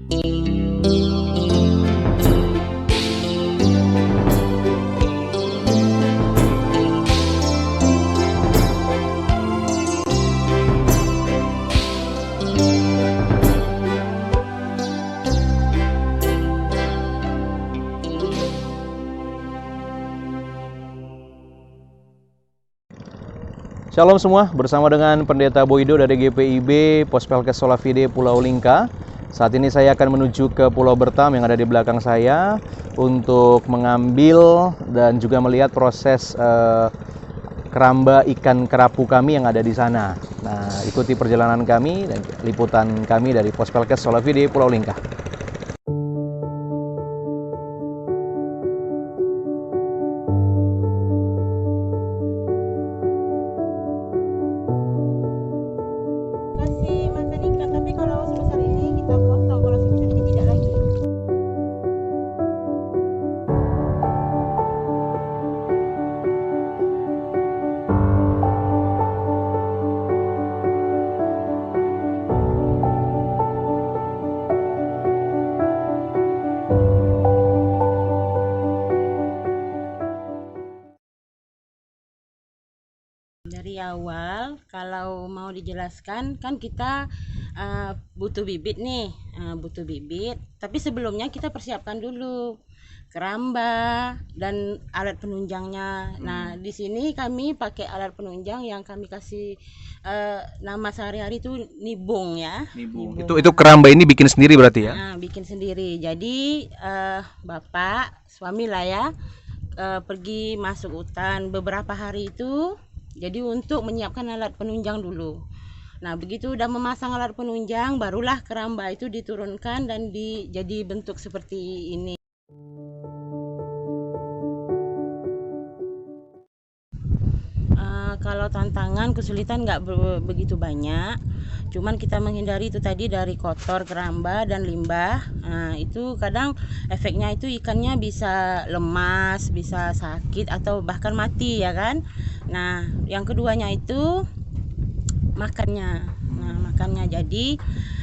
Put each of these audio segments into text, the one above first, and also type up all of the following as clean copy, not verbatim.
Shalom semua, bersama dengan Pendeta Boido dari GPIB Pospelkes Solafide Pulau Lingka. Saat ini saya akan menuju ke Pulau Bertam yang ada di belakang saya untuk mengambil dan juga melihat proses keramba ikan kerapu kami yang ada di sana. Nah, ikuti perjalanan kami dan liputan kami dari Pospelkes Solafide Pulau Lingka. Dari awal kalau mau dijelaskan kan kita butuh bibit nih, butuh bibit. Tapi sebelumnya kita persiapkan dulu keramba dan alat penunjangnya. Nah, di sini kami pakai alat penunjang yang kami kasih nama sehari-hari itu nibung ya. Nibung. Itu keramba ini bikin sendiri berarti ya? Bikin sendiri. Jadi bapak suami lah ya pergi masuk hutan beberapa hari itu. Jadi untuk menyiapkan alat penunjang dulu. Nah, begitu udah memasang alat penunjang, barulah keramba itu diturunkan dan jadi bentuk seperti ini. Kalau tantangan kesulitan nggak begitu banyak, cuman kita menghindari itu tadi dari kotor keramba dan limbah. Nah, itu kadang efeknya itu ikannya bisa lemas, bisa sakit atau bahkan mati ya kan. Nah, yang keduanya itu makannya. Nah, makannya jadi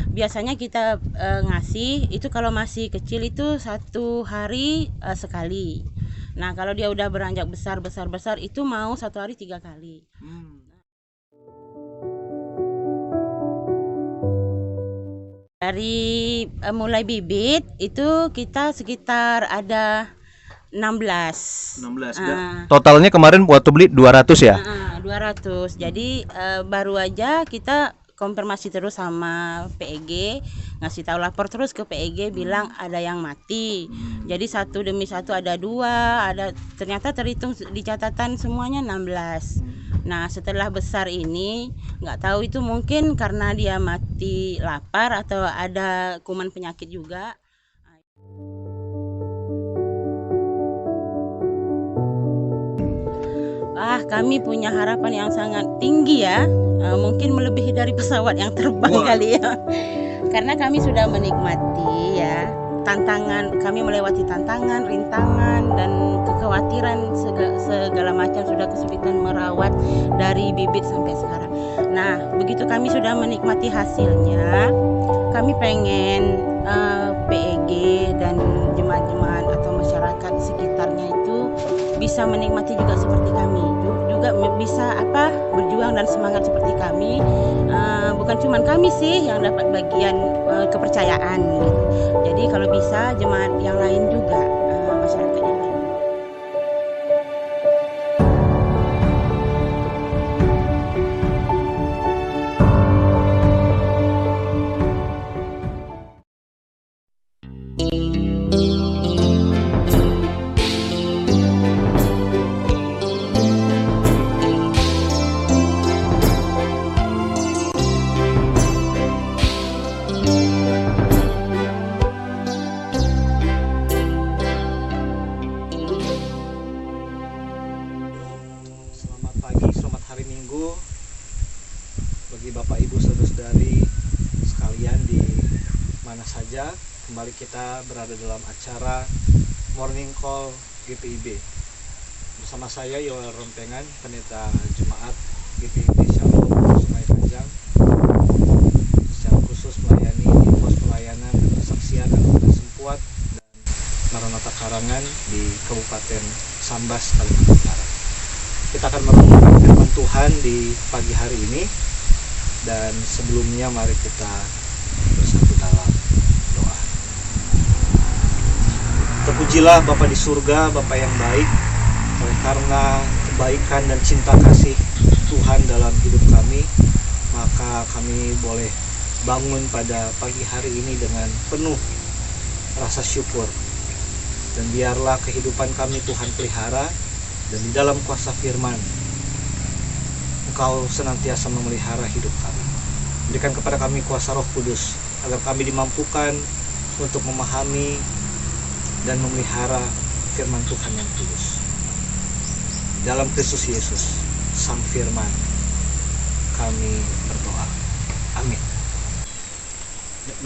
biasanya kita ngasih itu kalau masih kecil itu 1 hari sekali. Nah, kalau dia udah beranjak besar itu mau 1 hari 3 kali. Dari mulai bibit itu kita sekitar ada 16. Totalnya kemarin waktu beli 200 ya? 200. Jadi baru aja kita konfirmasi terus sama PEG, ngasih tahu lapor terus ke PEG bilang ada yang mati. Jadi satu demi satu ada 2, ada ternyata terhitung di catatan semuanya 16. Nah, setelah besar ini nggak tahu itu mungkin karena dia mati lapar atau ada kuman penyakit juga. Kami punya harapan yang sangat tinggi ya, mungkin melebihi dari pesawat yang terbang kali ya. Karena kami sudah menikmati ya tantangan, kami melewati tantangan, rintangan dan kekhawatiran segala macam, sudah kesulitan merawat dari bibit sampai sekarang. Nah, begitu kami sudah menikmati hasilnya, kami pengen PEG dan jemaat-jemaat atau masyarakat sekitarnya itu bisa menikmati juga seperti kami, juga bisa berjuang dan semangat seperti kami. Bukan cuma kami sih yang dapat bagian kepercayaan gitu. Jadi kalau bisa jemaat yang lain juga, masyarakat yang lain. Bagi Bapak Ibu saudara-saudari sekalian di mana saja, kembali kita berada dalam acara Morning Call GPIB bersama saya Yoel Rompengan, pendeta jemaat GPIB Shalom Sungai Panjang, secara khusus melayani pos pelayanan dan kesaksian Sambas, Kalimantan Barat. Kita akan merenungkan firman Tuhan di pagi hari ini, dan sebelumnya mari kita bersatu dalam doa. Terpujilah Bapa di surga, Bapa yang baik, oleh karena kebaikan dan cinta kasih Tuhan dalam hidup kami, maka kami boleh bangun pada pagi hari ini dengan penuh rasa syukur. Dan biarlah kehidupan kami Tuhan pelihara, dan di dalam kuasa firman Engkau senantiasa memelihara hidup kami. Berikan kepada kami kuasa Roh Kudus, agar kami dimampukan untuk memahami dan memelihara firman Tuhan yang kudus. Dalam Kristus Yesus, Sang Firman, kami berdoa. Amin.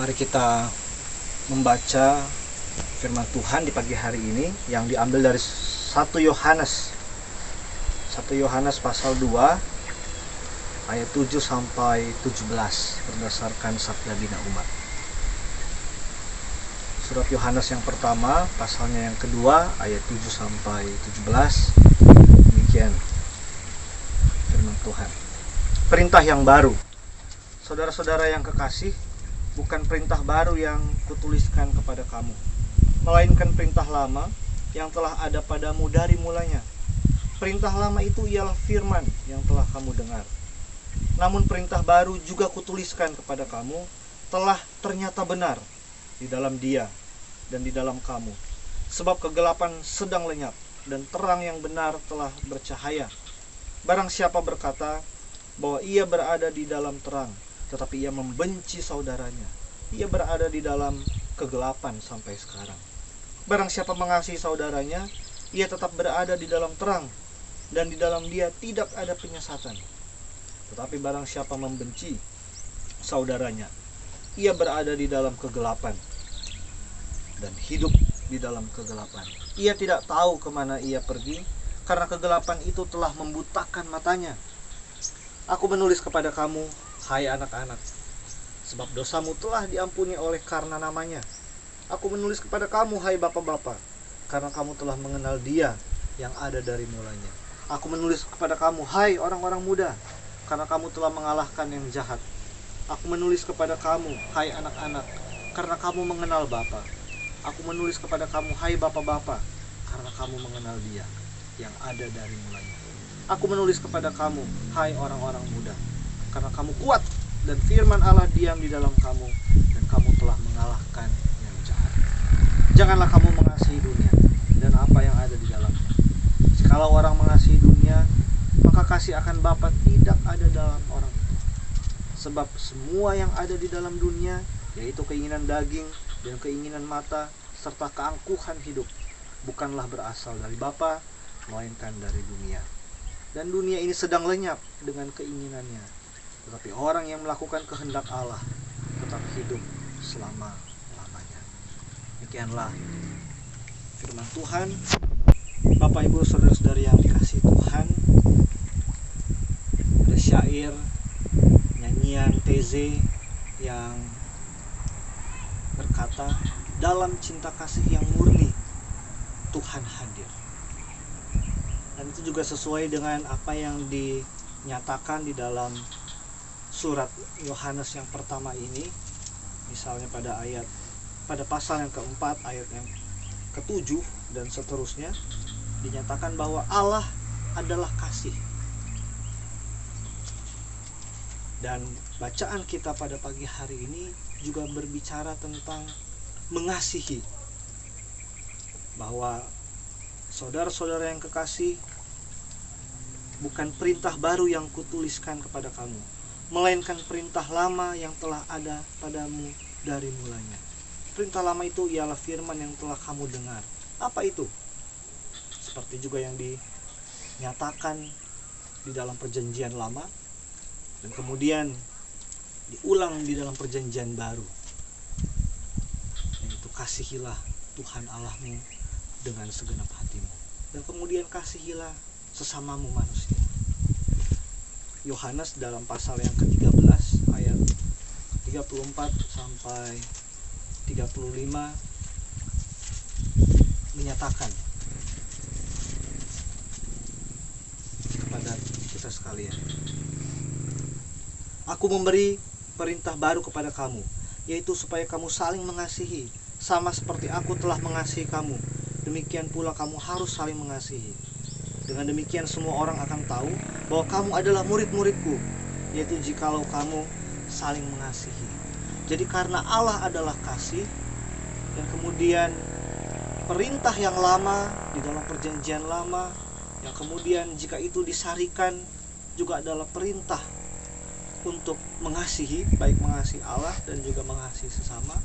Mari kita membaca firman Tuhan di pagi hari ini yang diambil dari 1 Yohanes pasal 2 ayat 7 sampai 17 berdasarkan Sabda Bina Umat. Surat Yohanes yang pertama, pasalnya yang kedua, ayat 7 sampai 17. Demikian firman Tuhan. Perintah yang baru. Saudara-saudara yang kekasih, bukan perintah baru yang kutuliskan kepada kamu, melainkan perintah lama yang telah ada padamu dari mulanya. Perintah lama itu ialah firman yang telah kamu dengar. Namun perintah baru juga kutuliskan kepada kamu, telah ternyata benar di dalam Dia dan di dalam kamu. Sebab kegelapan sedang lenyap dan terang yang benar telah bercahaya. Barang siapa berkata bahwa ia berada di dalam terang, tetapi ia membenci saudaranya, ia berada di dalam kegelapan sampai sekarang. Barang siapa mengasihi saudaranya, ia tetap berada di dalam terang, dan di dalam dia tidak ada penyesatan. Tetapi barang siapa membenci saudaranya, ia berada di dalam kegelapan, dan hidup di dalam kegelapan. Ia tidak tahu kemana ia pergi, karena kegelapan itu telah membutakan matanya. Aku menulis kepada kamu, hai anak-anak, sebab dosamu telah diampuni oleh karena namanya. Aku menulis kepada kamu, hai bapak-bapak, karena kamu telah mengenal Dia yang ada dari mulanya. Aku menulis kepada kamu, hai orang-orang muda, karena kamu telah mengalahkan yang jahat. Aku menulis kepada kamu, hai anak-anak, karena kamu mengenal Bapa. Aku menulis kepada kamu, hai bapak-bapak, karena kamu mengenal Dia yang ada dari mulanya. Aku menulis kepada kamu, hai orang-orang muda, karena kamu kuat dan firman Allah diam di dalam kamu, dan kamu telah mengalahkan yang jahat. Janganlah kamu mengasihi dunia dan apa yang ada di dalamnya. Jikalau orang mengasihi dunia, maka kasih akan Bapa tidak ada dalam orang itu. Sebab semua yang ada di dalam dunia, yaitu keinginan daging dan keinginan mata, serta keangkuhan hidup, bukanlah berasal dari Bapa, melainkan dari dunia. Dan dunia ini sedang lenyap dengan keinginannya. Tetapi orang yang melakukan kehendak Allah tetap hidup selama-lamanya. Demikianlah firman Tuhan. Bapak, Ibu, saudara-saudari yang dikasihi Tuhan, ada syair, nyanyian teze yang berkata, dalam cinta kasih yang murni, Tuhan hadir. Dan itu juga sesuai dengan apa yang dinyatakan di dalam surat Yohanes yang pertama ini. Misalnya pada pasal yang keempat, ayat yang ke-7 dan seterusnya, dinyatakan bahwa Allah adalah kasih. Dan bacaan kita pada pagi hari ini juga berbicara tentang mengasihi, bahwa saudara-saudara yang kekasih, bukan perintah baru yang kutuliskan kepada kamu, melainkan perintah lama yang telah ada padamu dari mulanya. Perintah lama itu ialah firman yang telah kamu dengar. Apa itu? Seperti juga yang dinyatakan di dalam perjanjian lama, dan kemudian diulang di dalam perjanjian baru, yaitu kasihilah Tuhan Allahmu dengan segenap hatimu, dan kemudian kasihilah sesamamu manusia. Yohanes dalam pasal yang ke-13 ayat 34 sampai 35 menyatakan kepada kita sekalian. Aku memberi perintah baru kepada kamu, yaitu supaya kamu saling mengasihi, sama seperti aku telah mengasihi kamu. Demikian pula kamu harus saling mengasihi. Dengan demikian semua orang akan tahu bahwa kamu adalah murid-muridku, yaitu jikalau kamu saling mengasihi. Jadi karena Allah adalah kasih, dan kemudian perintah yang lama di dalam perjanjian lama, yang kemudian jika itu disarikan juga adalah perintah untuk mengasihi, baik mengasihi Allah dan juga mengasihi sesama,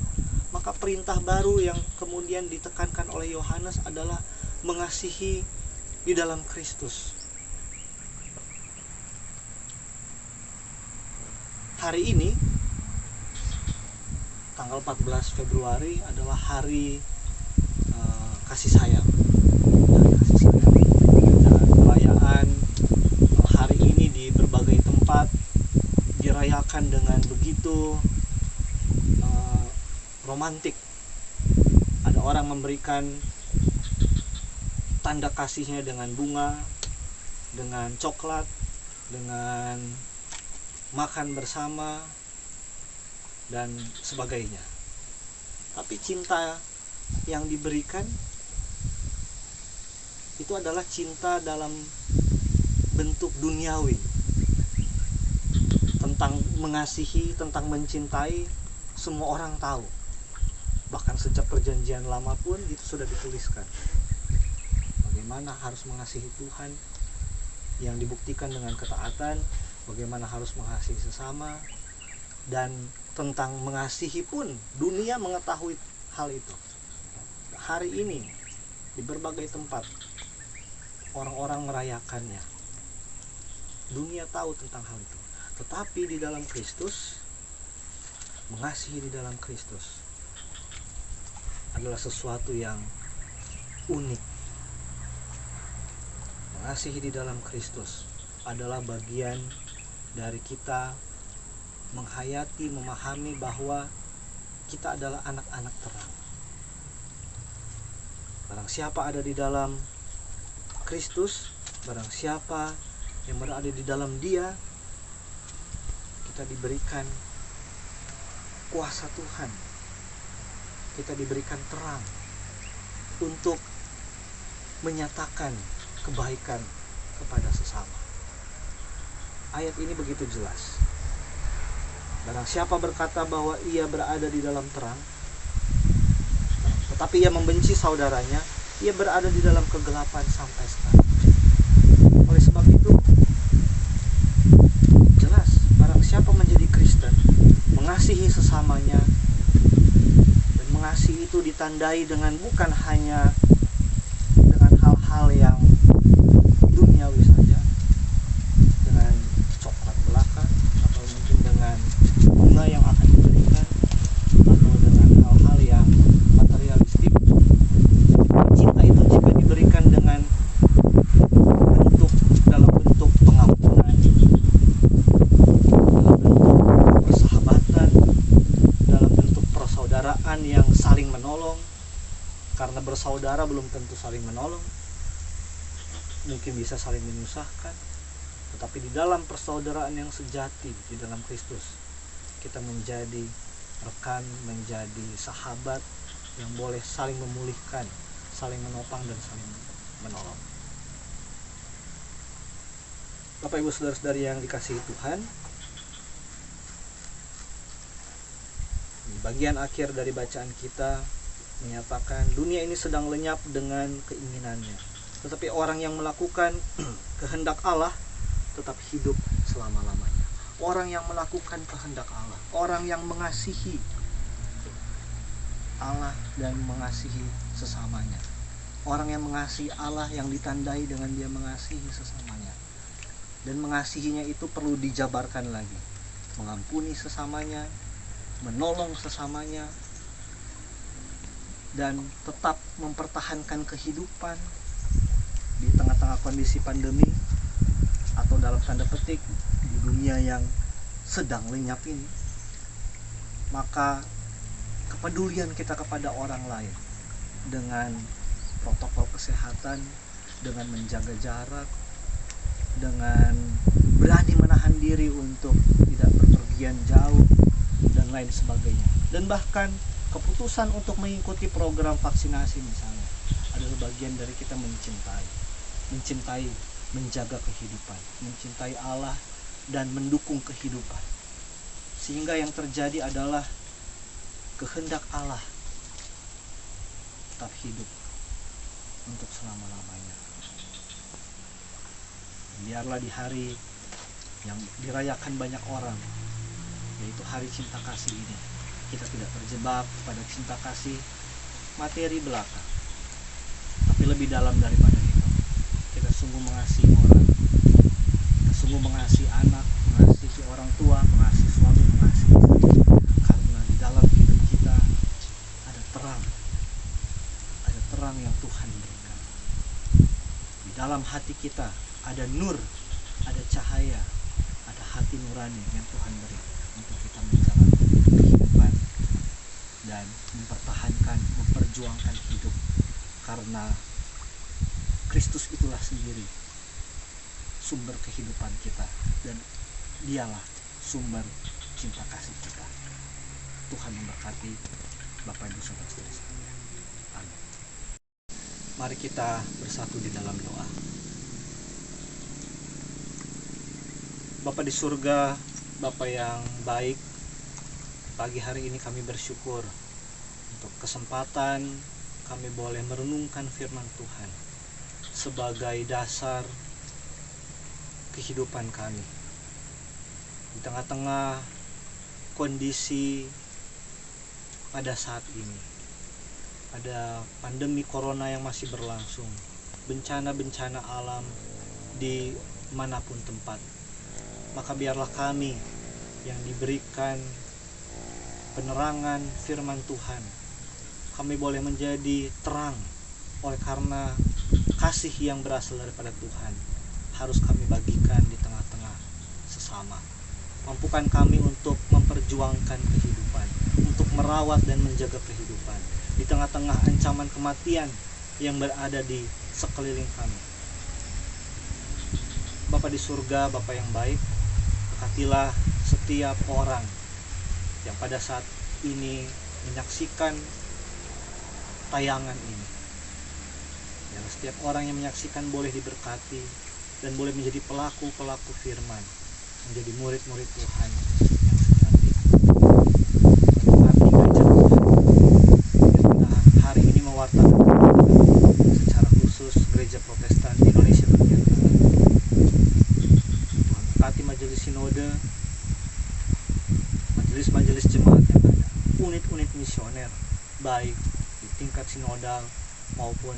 maka perintah baru yang kemudian ditekankan oleh Yohanes adalah mengasihi di dalam Kristus. Hari ini tanggal 14 Februari adalah hari kasih sayang. Hari kasih sayang. Dan perayaan hari ini di berbagai tempat dirayakan dengan begitu romantik. Ada orang memberikan tanda kasihnya dengan bunga, dengan coklat, dengan makan bersama, dan sebagainya. Tapi cinta yang diberikan itu adalah cinta dalam bentuk duniawi. Tentang mengasihi, tentang mencintai, semua orang tahu. Bahkan sejak perjanjian lama pun itu sudah dituliskan. Bagaimana harus mengasihi Tuhan yang dibuktikan dengan ketaatan, bagaimana harus mengasihi sesama, dan tentang mengasihi pun dunia mengetahui hal itu. Hari ini di berbagai tempat orang-orang merayakannya. Dunia tahu tentang hal itu. Tetapi di dalam Kristus, mengasihi di dalam Kristus adalah sesuatu yang unik. Mengasihi di dalam Kristus adalah bagian dari kita menghayati, memahami bahwa kita adalah anak-anak terang. Barang siapa ada di dalam Kristus, barang siapa yang berada di dalam Dia, kita diberikan kuasa Tuhan, kita diberikan terang untuk menyatakan kebaikan kepada sesama. Ayat ini begitu jelas. Barang siapa berkata bahwa ia berada di dalam terang, tetapi ia membenci saudaranya, ia berada di dalam kegelapan sampai sekarang. Oleh sebab itu, jelas, barang siapa menjadi Kristen, mengasihi sesamanya, dan mengasihi itu ditandai dengan bukan hanya dengan hal-hal yang duniawi saja, dengan coklat belaka, atau mungkin dengan bunga yang akan diberikan, atau dengan hal-hal yang materialistik. Cinta itu jika diberikan dengan dalam bentuk pengampunan, dalam bentuk persahabatan, dalam bentuk persaudaraan yang saling menolong, karena bersaudara belum tentu saling menolong, mungkin bisa saling menyusahkan, tetapi di dalam persaudaraan yang sejati di dalam Kristus, kita menjadi rekan, menjadi sahabat yang boleh saling memulihkan, saling menopang, dan saling menolong. Bapak Ibu Saudara-saudari yang dikasihi Tuhan, bagian akhir dari bacaan kita menyatakan dunia ini sedang lenyap dengan keinginannya, tetapi orang yang melakukan kehendak Allah tetap hidup selama-lamanya. Orang yang melakukan kehendak Allah, orang yang mengasihi Allah dan mengasihi sesamanya, orang yang mengasihi Allah yang ditandai dengan dia mengasihi sesamanya, dan mengasihinya itu perlu dijabarkan lagi, mengampuni sesamanya, menolong sesamanya, dan tetap mempertahankan kehidupan di tengah-tengah kondisi pandemi, atau dalam tanda petik di dunia yang sedang lenyap ini. Maka kepedulian kita kepada orang lain dengan protokol kesehatan, dengan menjaga jarak, dengan berani menahan diri untuk tidak berpergian jauh dan lain sebagainya. Dan bahkan keputusan untuk mengikuti program vaksinasi misalnya adalah bagian dari kita mencintai, menjaga kehidupan, mencintai Allah dan mendukung kehidupan. Sehingga yang terjadi adalah kehendak Allah tetap hidup untuk selama-lamanya. Biarlah di hari yang dirayakan banyak orang, yaitu hari cinta kasih ini, kita tidak terjebak pada cinta kasih materi belaka, tapi lebih dalam daripada itu. Kita sungguh mengasihi orang, kita sungguh mengasihi anak, mengasihi orang tua, mengasihi suami, mengasihi istri, karena di dalam hidup kita ada terang yang Tuhan berikan. Di dalam hati kita ada nur, ada cahaya, ada hati nurani yang Tuhan beri untuk kita menjalani kehidupan dan memperjuangkan hidup, karena Kristus itulah sendiri sumber kehidupan kita dan dialah sumber cinta kasih kita. Tuhan memberkati Bapak Ibu Saudara-saudari sekalian. Amin. Mari kita bersatu di dalam doa. Bapa di surga, Bapa yang baik, pagi hari ini kami bersyukur untuk kesempatan kami boleh merenungkan firman Tuhan sebagai dasar kehidupan kami. Di tengah-tengah kondisi pada saat ini, ada pandemi corona yang masih berlangsung, bencana-bencana alam di manapun tempat, maka biarlah kami yang diberikan penerangan firman Tuhan, kami boleh menjadi terang oleh karena kasih yang berasal daripada Tuhan harus kami bagikan di tengah-tengah sesama. Mampukan kami untuk memperjuangkan kehidupan, untuk merawat dan menjaga kehidupan di tengah-tengah ancaman kematian yang berada di sekeliling kami. Bapa di surga, Bapa yang baik, berkatilah setiap orang yang pada saat ini menyaksikan tayangan ini. Ya, setiap orang yang menyaksikan boleh diberkati dan boleh menjadi pelaku-pelaku firman, menjadi murid-murid Tuhan yang sejati. Berkati gereja Tuhan yang hari ini mewartakan secara khusus gereja Protestan di Indonesia bagian Barat. Tuhan berkati majelis sinode, majelis-majelis jemaat yang ada, unit-unit misioner, baik di tingkat sinodal maupun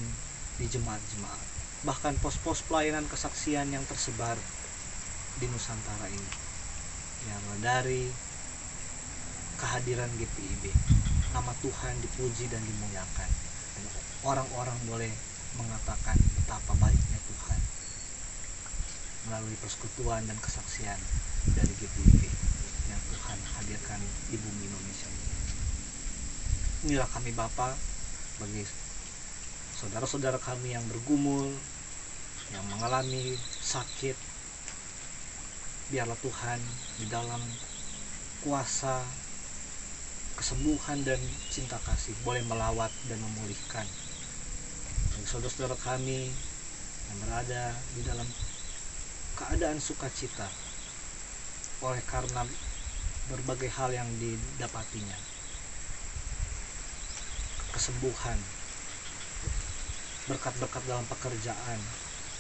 di jemaat-jemaat, bahkan pos-pos pelayanan kesaksian yang tersebar di Nusantara ini. Biarlah dari kehadiran GPIB, nama Tuhan dipuji dan dimuliakan, dan orang-orang boleh mengatakan betapa baiknya Tuhan melalui persekutuan dan kesaksian dari GPIB yang Tuhan hadirkan di bumi Indonesia ini. Inilah kami Bapa, bagi saudara-saudara kami yang bergumul, yang mengalami sakit, biarlah Tuhan di dalam kuasa kesembuhan dan cinta kasih boleh melawat dan memulihkan. Bagi saudara-saudara kami yang berada di dalam keadaan sukacita oleh karena berbagai hal yang didapatinya, kesembuhan, berkat-berkat dalam pekerjaan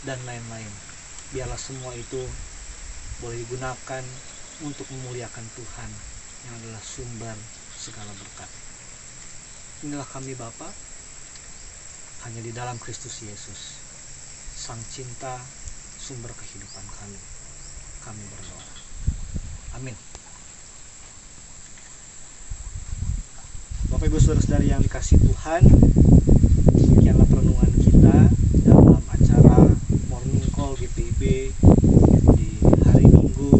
dan lain-lain, biarlah semua itu boleh digunakan untuk memuliakan Tuhan yang adalah sumber segala berkat. Inilah kami Bapa, hanya di dalam Kristus Yesus, Sang Cinta, sumber kehidupan kami berdoa. Amin. Bapak Ibu Saudara-saudari yang dikasihi Tuhan, demikianlah perenungan kita dalam acara Morning Call GPIB di hari Minggu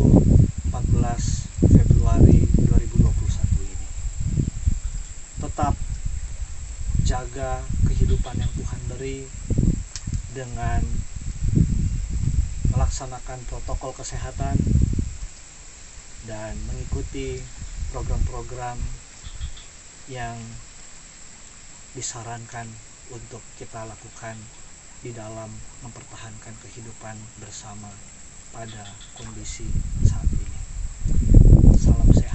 14 Februari 2021 ini. Tetap jaga kehidupan yang Tuhan beri dengan melaksanakan protokol kesehatan dan mengikuti program-program yang disarankan untuk kita lakukan di dalam mempertahankan kehidupan bersama pada kondisi saat ini. Salam sehat.